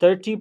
30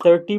30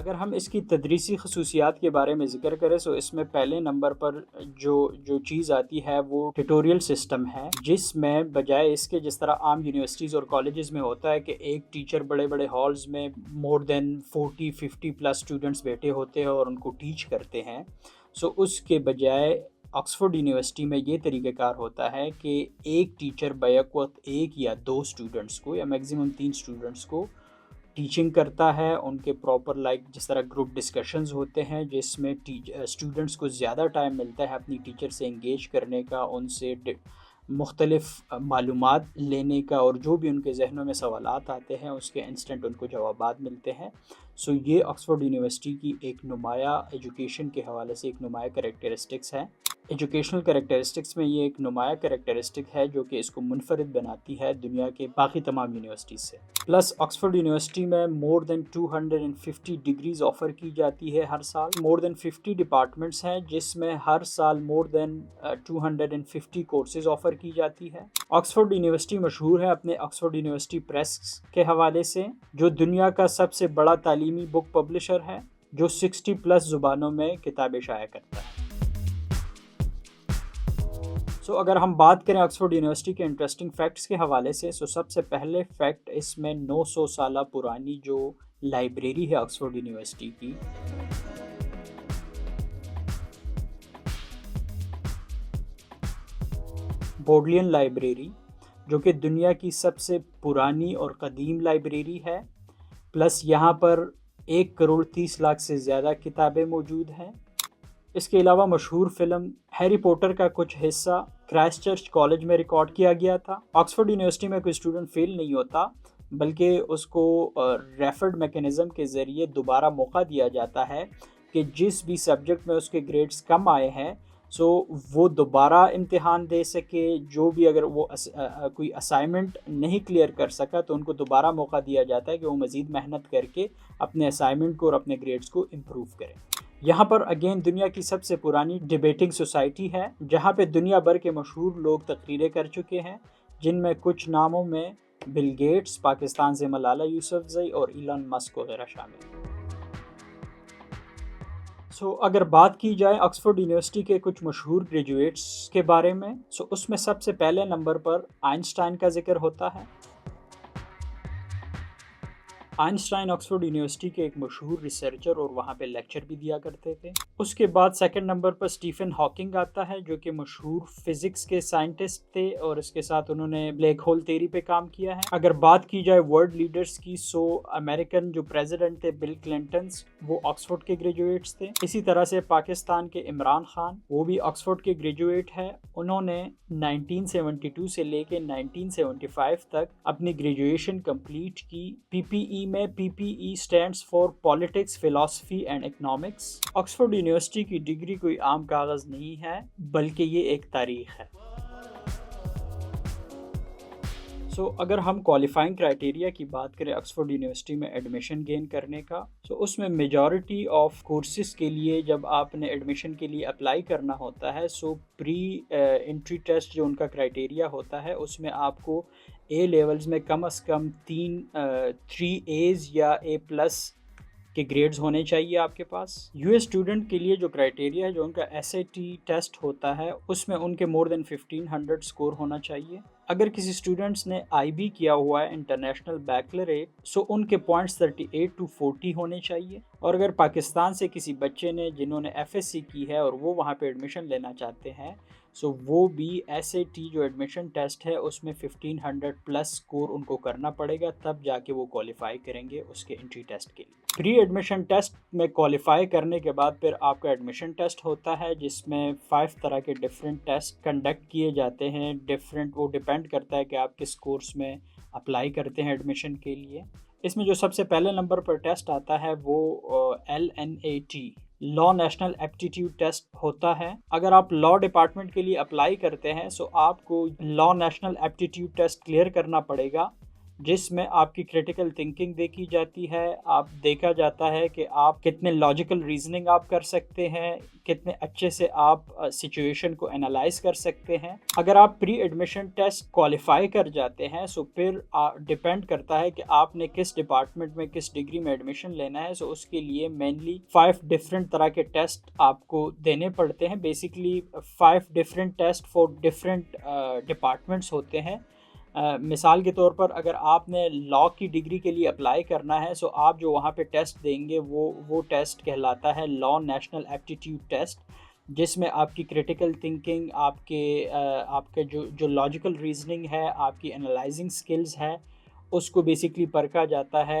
اگر ہم اس کی تدریسی خصوصیات کے بارے میں ذکر کریں تو اس میں پہلے نمبر پر جو چیز آتی ہے وہ ٹیٹوریل سسٹم ہے، جس میں بجائے اس کے جس طرح عام یونیورسٹیز اور کالجز میں ہوتا ہے کہ ایک ٹیچر بڑے بڑے ہالز میں مور دین 40-50 پلس اسٹوڈنٹس بیٹھے ہوتے ہیں اور ان کو ٹیچ کرتے ہیں، سو اس کے بجائے آکسفورڈ یونیورسٹی میں یہ طریقہ کار ہوتا ہے کہ ایک ٹیچر بیک وقت ایک یا دو اسٹوڈنٹس کو یا میکسیمم 3 اسٹوڈنٹس کو ٹیچنگ کرتا ہے. ان کے پراپر جس طرح گروپ ڈسکشنز ہوتے ہیں جس میں اسٹوڈنٹس کو زیادہ ٹائم ملتا ہے اپنی ٹیچر سے انگیج کرنے کا، ان سے مختلف معلومات لینے کا، اور جو بھی ان کے ذہنوں میں سوالات آتے ہیں اس کے انسٹنٹ ان کو جوابات ملتے ہیں. سو یہ آکسفورڈ یونیورسٹی کی ایک نمایاں ایجوکیشن کے حوالے سے ایک نمایاں کریکٹرسٹکس ہے. ایجوکیشنل کریکٹرسٹکس میں یہ ایک نمایاں کریکٹرسٹک ہے جو کہ اس کو منفرد بناتی ہے دنیا کے باقی تمام یونیورسٹیز سے. پلس آکسفورڈ یونیورسٹی میں مور دین 250 ڈگریز آفر کی جاتی ہے ہر سال. مور دین 50 ڈپارٹمنٹس ہیں جس میں ہر سال مور دین 250 کورسز آفر کی جاتی ہے. آکسفورڈ یونیورسٹی مشہور ہے اپنے آکسفورڈ یونیورسٹی پریس کے حوالے سے، جو دنیا کا سب سے بڑا تعلیمی بک پبلشر ہے، جو 60 پلس زبانوں میں کتابیں شائع کرتا ہے. سو اگر ہم بات کریں آکسفورڈ یونیورسٹی کے انٹرسٹنگ فیکٹس کے حوالے سے، سب سے پہلے فیکٹ اس میں 900 سالہ پرانی جو لائبریری ہے آکسفورڈ یونیورسٹی کی، بوڈلین لائبریری، جو کہ دنیا کی سب سے پرانی اور قدیم لائبریری ہے. پلس یہاں پر 1,30,00,000 سے زیادہ کتابیں موجود ہیں. اس کے علاوہ مشہور فلم ہیری پوٹر کا کچھ حصہ کرائسٹ چرچ کالج میں ریکارڈ کیا گیا تھا. آکسفورڈ یونیورسٹی میں کوئی اسٹوڈنٹ فیل نہیں ہوتا، بلکہ اس کو ریفرڈ میکینزم کے ذریعے دوبارہ موقع دیا جاتا ہے کہ جس بھی سبجیکٹ میں اس کے گریڈز کم آئے ہیں سو وہ دوبارہ امتحان دے سکے. جو بھی اگر وہ کوئی اسائنمنٹ نہیں کلیئر کر سکا تو ان کو دوبارہ موقع دیا جاتا ہے کہ وہ مزید محنت کر کے اپنے اسائنمنٹ کو اور اپنے گریڈز کو امپروو کریں. یہاں پر اگین دنیا کی سب سے پرانی ڈیبیٹنگ سوسائٹی ہے، جہاں پہ دنیا بھر کے مشہور لوگ تقریریں کر چکے ہیں، جن میں کچھ ناموں میں بل گیٹس، پاکستان سے ملالہ یوسفزئی اور ایلن مسک وغیرہ شامل ہیں. اگر بات کی جائے آکسفورڈ یونیورسٹی کے کچھ مشہور گریجویٹس کے بارے میں، اس میں سب سے پہلے نمبر پر آئنسٹائن کا ذکر ہوتا ہے. آئنسٹائن آکسفورڈ یونیورسٹی کے ایک مشہور ریسرچر اور وہاں پہ لیکچر بھی دیا کرتے تھے. اس کے بعد سیکنڈ نمبر پر اسٹیفن ہاکنگ آتا ہے، جو کہ مشہور فزکس کے سائنٹسٹ تھے اور اس کے ساتھ انہوں نے بلیک ہول تھیوری پہ کام کیا ہے. اگر بات کی جائے ورلڈ لیڈرز کی، امریکن جو پریزیڈنٹ تھے بل کلنٹنز، وہ آکسفورڈ کے گریجویٹس تھے. اسی طرح سے پاکستان کے عمران خان، وہ بھی آکسفورڈ کے گریجویٹ ہے. انہوں نے 1972 سے لے کے 1975 تک اپنی گریجویشن کمپلیٹ کی. PPE میں PPE stands for politics, philosophy and economics. Oxford university کی ڈگری کوئی عام کاغذ نہیں ہے، بلکہ یہ ایک تاریخ ہے. اگر ہم کوالیفائنگ کرائٹیریا کی بات کریں آکسفورڈ یونیورسٹی میں ایڈمیشن گین کرنے کا، اس میں میجورٹی آف کورسز کے لیے جب آپ نے ایڈمیشن کے لیے اپلائی کرنا ہوتا ہے پری انٹری ٹیسٹ جو ان کا کرائٹیریا ہوتا ہے، اس میں آپ کو اے لیولز میں کم از کم 3 A's یا A+ کے گریڈز ہونے چاہیے آپ کے پاس. US اسٹوڈنٹ کے لیے جو کرائٹیریا ہے، جو ان کا SAT ٹیسٹ ہوتا ہے، اس میں ان کے مور دین 1500 اسکور ہونا چاہیے. اگر کسی اسٹوڈنٹس نے IB کیا ہوا ہے انٹرنیشنل بیکلریٹ، ان کے پوائنٹس 38 to 40 ہونے چاہیے. اور اگر پاکستان سے کسی بچے نے جنہوں نے FSC کی ہے اور وہ وہاں پہ ایڈمیشن لینا چاہتے ہیں، وہ بھی SAT جو ایڈمیشن ٹیسٹ ہے اس میں 1500+ اسکور ان کو کرنا پڑے گا، تب جا کے وہ کوالیفائی کریں گے اس کے انٹری ٹیسٹ کے لیے. پری ایڈمیشن ٹیسٹ میں کوالیفائی کرنے کے بعد پھر آپ کا ایڈمیشن ٹیسٹ ہوتا ہے، جس میں 5 طرح کے ڈیفرنٹ ٹیسٹ کنڈکٹ کیے جاتے ہیں. وہ ڈیپینڈ کرتا ہے کہ آپ کس کورس میں اپلائی کرتے ہیں ایڈمیشن کے لیے. اس میں جو سب سے پہلے نمبر پر ٹیسٹ آتا ہے وہ LNAT، لا نیشنل ایپٹیٹیوڈ ٹیسٹ ہوتا ہے. اگر آپ لا ڈپارٹمنٹ کے لیے اپلائی کرتے ہیں آپ کو لا نیشنل ایپٹیٹیوڈ ٹیسٹ کلیئر کرنا پڑے گا، جس میں آپ کی کریٹیکل تھنکنگ دیکھی جاتی ہے. آپ دیکھا جاتا ہے کہ آپ کتنے لاجیکل ریزننگ آپ کر سکتے ہیں, کتنے اچھے سے آپ سچویشن کو انالائز کر سکتے ہیں. اگر آپ پری ایڈمیشن ٹیسٹ کوالیفائی کر جاتے ہیں سو پھر ڈپینڈ کرتا ہے کہ آپ نے کس ڈپارٹمنٹ میں کس ڈگری میں ایڈمیشن لینا ہے. سو اس کے لیے مینلی 5 ڈفرینٹ طرح کے ٹیسٹ آپ کو دینے پڑتے ہیں. Basically 5 different test for different departments ہوتے ہیں. مثال کے طور پر اگر آپ نے لاء کی ڈگری کے لیے اپلائی کرنا ہے سو آپ جو وہاں پہ ٹیسٹ دیں گے وہ ٹیسٹ کہلاتا ہے لاء نیشنل ایپٹیٹیوڈ ٹیسٹ, جس میں آپ کی کریٹیکل تھنکنگ, آپ کے جو لاجیکل ریزننگ ہے, آپ کی انالائزنگ سکلز ہے, اس کو بیسکلی پرکھا جاتا ہے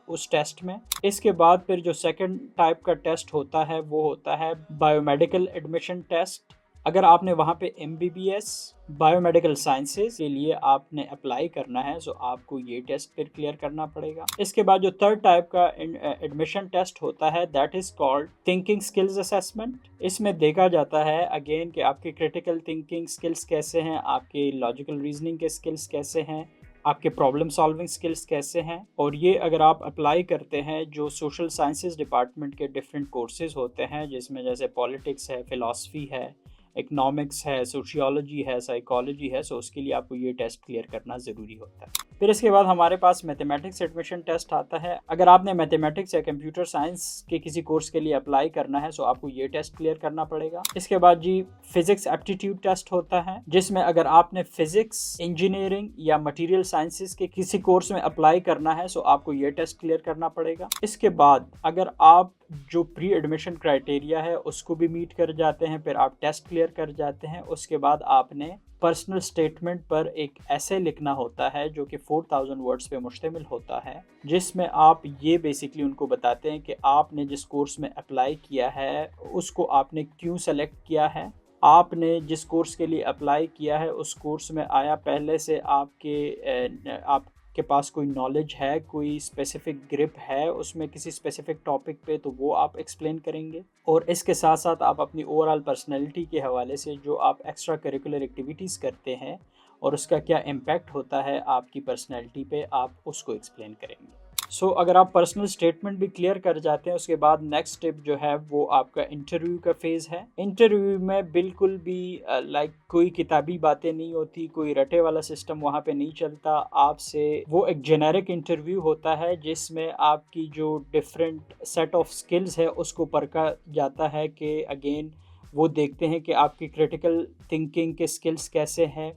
اس ٹیسٹ میں. اس کے بعد پھر جو سیکنڈ ٹائپ کا ٹیسٹ ہوتا ہے وہ ہوتا ہے بایو میڈیکل ایڈمیشن ٹیسٹ. اگر آپ نے وہاں پہ MBBS بایو میڈیکل سائنسز کے لیے آپ نے اپلائی کرنا ہے سو آپ کو یہ ٹیسٹ پھر کلیئر کرنا پڑے گا. اس کے بعد جو تھرڈ ٹائپ کا ایڈمیشن ٹیسٹ ہوتا ہے that is called thinking skills assessment. اس میں دیکھا جاتا ہے اگین کہ آپ کے کریٹیکل تھنکنگ سکلز کیسے ہیں, آپ کے لاجیکل ریزننگ کے سکلز کیسے ہیں, آپ کے پرابلم سالونگ سکلز کیسے ہیں. اور یہ اگر آپ اپلائی کرتے ہیں جو سوشل سائنسز ڈپارٹمنٹ کے ڈفرینٹ کورسز ہوتے ہیں, جس میں جیسے پالیٹکس ہے, فلاسفی ہے, اکنامکس ہے, سوشیالوجی ہے, سائیکالوجی ہے, سو اس کے لیے آپ کو یہ ٹیسٹ کلیئر کرنا ضروری ہوتا ہے. پھر اس کے بعد ہمارے پاس میتھمیٹکس ایڈمیشن ٹیسٹ آتا ہے. اگر آپ نے میتھمیٹکس یا کمپیوٹر سائنس کے کسی کورس کے لیے اپلائی کرنا ہے سو آپ کو یہ ٹیسٹ کلیئر کرنا پڑے گا. اس کے بعد جی فزکس ایپٹیٹیوڈ ٹیسٹ ہوتا ہے, جس میں اگر آپ نے فزکس, انجینئرنگ یا مٹیریل سائنسز کے کسی کورس میں اپلائی کرنا ہے سو آپ کو یہ ٹیسٹ کلیئر کرنا پڑے گا. اس کے بعد اگر آپ جو پری ایڈمیشن کرائٹیریا ہے اس کو بھی میٹ کر جاتے ہیں, پھر آپ ٹیسٹ کلیئر کر جاتے ہیں, اس کے بعد آپ نے پرسنل سٹیٹمنٹ پر ایک ایسے لکھنا ہوتا ہے جو کہ 4000 ورڈز پہ مشتمل ہوتا ہے, جس میں آپ یہ بیسکلی ان کو بتاتے ہیں کہ آپ نے جس کورس میں اپلائی کیا ہے اس کو آپ نے کیوں سلیکٹ کیا ہے, آپ نے جس کورس کے لیے اپلائی کیا ہے اس کورس میں آیا پہلے سے آپ کے پاس کوئی نالج ہے, کوئی اسپیسیفک گرپ ہے اس میں کسی اسپیسیفک ٹاپک پہ, تو وہ آپ ایکسپلین کریں گے. اور اس کے ساتھ ساتھ آپ اپنی اوور آل پرسنالٹی کے حوالے سے جو آپ ایکسٹرا کریکولر ایکٹیویٹیز کرتے ہیں اور اس کا کیا امپیکٹ ہوتا ہے آپ کی پرسنالٹی پہ, آپ اس کو ایکسپلین کریں گے. سو اگر آپ پرسنل سٹیٹمنٹ بھی کلیئر کر جاتے ہیں اس کے بعد نیکسٹ اسٹیپ جو ہے وہ آپ کا انٹرویو کا فیز ہے. انٹرویو میں بالکل بھی کوئی کتابی باتیں نہیں ہوتی, کوئی رٹے والا سسٹم وہاں پہ نہیں چلتا. آپ سے وہ ایک جنیرک انٹرویو ہوتا ہے جس میں آپ کی جو ڈفرینٹ سیٹ آف سکلز ہے اس کو پرکھا جاتا ہے کہ اگین وہ دیکھتے ہیں کہ آپ کی کریٹیکل تھنکنگ کے سکلز کیسے ہیں,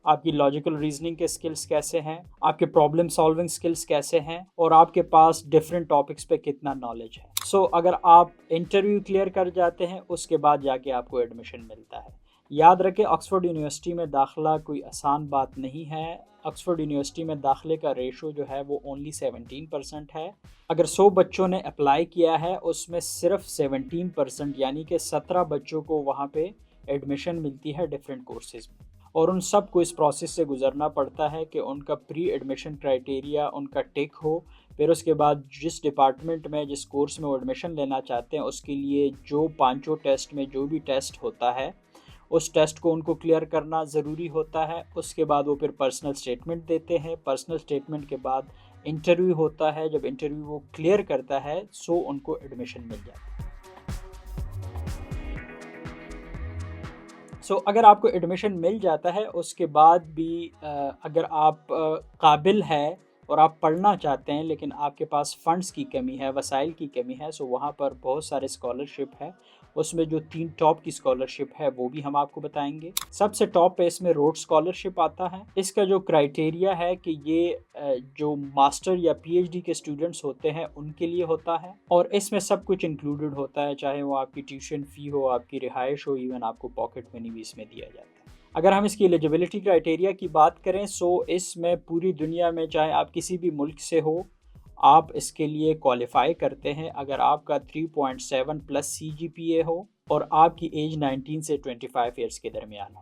آپ کی لاجیکل ریزننگ کے سکلز کیسے ہیں, آپ کے پرابلم سالونگ سکلز کیسے ہیں, اور آپ کے پاس ڈفرینٹ ٹاپکس پہ کتنا نالج ہے. سو اگر آپ انٹرویو کلیئر کر جاتے ہیں اس کے بعد جا کے آپ کو ایڈمیشن ملتا ہے. یاد رکھیں آکسفورڈ یونیورسٹی میں داخلہ کوئی آسان بات نہیں ہے. آکسفورڈ یونیورسٹی میں داخلے کا ریشو جو ہے وہ اونلی 17% ہے. اگر 100 بچوں نے اپلائی کیا ہے اس میں صرف 17% یعنی کہ 17 بچوں کو وہاں پہ ایڈمیشن ملتی ہے ڈفرینٹ کورسز میں, اور ان سب کو اس پروسیس سے گزرنا پڑتا ہے کہ ان کا پری ایڈمیشن کرائٹیریا ان کا ٹک ہو. پھر اس کے بعد جس ڈپارٹمنٹ میں جس کورس میں وہ ایڈمیشن لینا چاہتے ہیں اس کے لیے جو 5 ٹیسٹ میں جو بھی ٹیسٹ ہوتا ہے اس ٹیسٹ کو ان کو کلیئر کرنا ضروری ہوتا ہے. اس کے بعد وہ پھر پرسنل سٹیٹمنٹ دیتے ہیں. پرسنل سٹیٹمنٹ کے بعد انٹرویو ہوتا ہے. جب انٹرویو وہ کلیئر کرتا ہے سو ان کو ایڈمیشن مل جاتا ہے. سو اگر آپ کو ایڈمیشن مل جاتا ہے اس کے بعد بھی اگر آپ قابل ہے اور آپ پڑھنا چاہتے ہیں لیکن آپ کے پاس فنڈز کی کمی ہے, وسائل کی کمی ہے, سو وہاں پر بہت سارے اسکالرشپ ہے. اس میں جو 3 ٹاپ کی اسکالرشپ ہے وہ بھی ہم آپ کو بتائیں گے. سب سے ٹاپ پہ اس میں روڈ اسکالرشپ آتا ہے. اس کا جو کرائٹیریا ہے کہ یہ جو ماسٹر یا PhD کے اسٹوڈنٹس ہوتے ہیں ان کے لیے ہوتا ہے, اور اس میں سب کچھ انکلوڈڈ ہوتا ہے, چاہے وہ آپ کی ٹیوشن فی ہو, آپ کی رہائش ہو, ایون آپ کو پاکٹ منی بھی اس میں دیا جاتا ہے. اگر ہم اس کی ایلیجبلٹی کرائٹیریا کی بات کریں سو اس میں پوری دنیا میں چاہے آپ کسی بھی ملک سے ہو آپ اس کے لیے کوالیفائی کرتے ہیں اگر آپ کا 3.7 پلس CGPA ہو اور آپ کی ایج 19 سے 25 ایئرس کے درمیان ہو.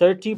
30